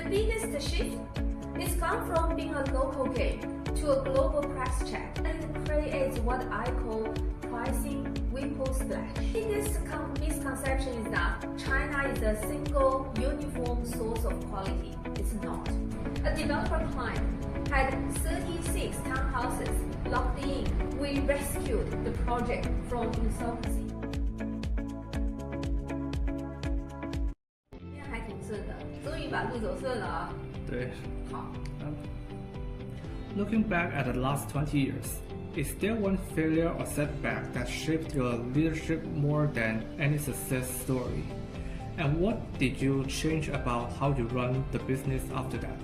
biggest shift is gone from being a local game to a global price check, and it creates what I call pricing whipple splash. The biggest misconception is that China is a single, uniform source of quality. It's not. A developer client had 36 townhouses locked in. We rescued the project from insolvency. 今天还挺顺的，终于把路走顺了啊。对。好。Looking back at the last 20 years, is there one failure or setback that shaped your leadership more than any success story? And what did you change about how you run the business after that?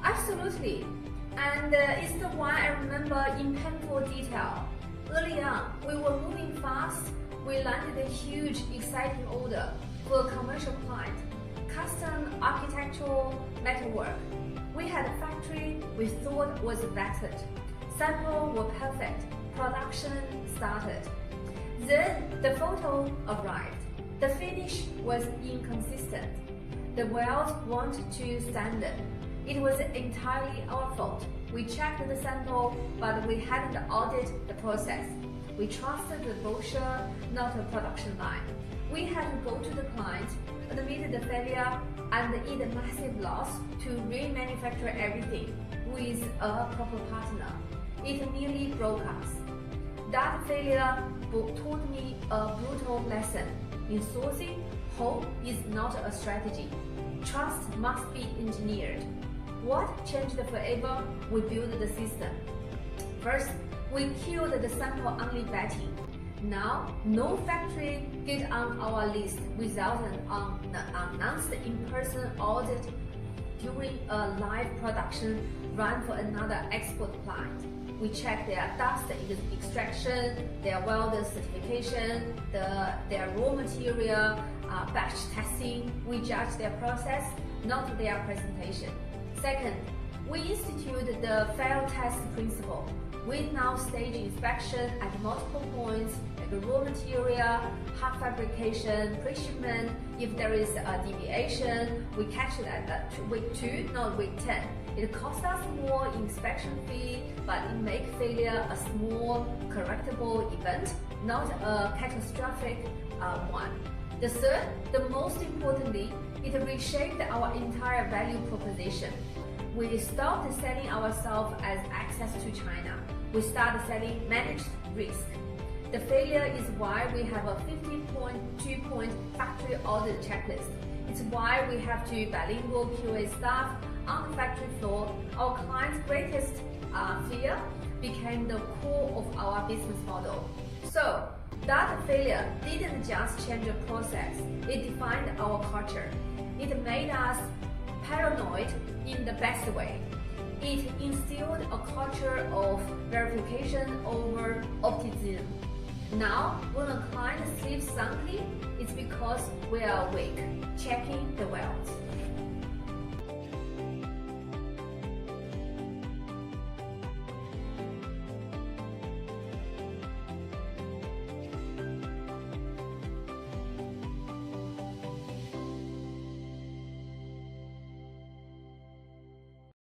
Absolutely. And it's the one I remember in painful detail. Early on, we were moving fast. We landed a huge, exciting order for a commercial client, custom architectural metalwork. We had a factory we thought was vetted. Samples were perfect. Production started. Then the photo arrived. The finish was inconsistent. The welds weren't to standard. It was entirely our fault. We checked the sample, but we hadn't audited the process. We trusted the brochure, not a production line. We had to go to the client, admit the failure, and eat a massive loss to remanufacture everything with a proper partner. It nearly broke us. That failure taught me a brutal lesson. In sourcing, hope is not a strategy. Trust must be engineered. What changed forever? We built the system. First, we killed the sample-only vetting. Now, no factory get on our list without an announced in-person audit during a live production run for another export client. We check their dust extraction, their welder certification, their raw material, batch testing. We judge their process, not their presentation. Second, we instituted the fail test principle. We now stage inspection at multiple points, like raw material, hard fabrication, pre-shipment. If there is a deviation, we catch it at week 2, not week 10. It costs us more inspection fee, but it makes failure a small, correctable event, not a catastrophic one. The third, the most importantly, it reshaped our entire value proposition. We stopped selling ourselves as access to China. We started selling managed risk. The failure is why we have a 50-2-point factory audit checklist. It's why we have bilingual QA staff on the factory floor. Our client's greatest fear became the core of our business model. So that failure didn't just change the process, it defined our culture. It made us paranoid in the best way. It instilled a culture of verification over optimism. Now, when a client sleeps soundly, it's because we are awake, checking the welds.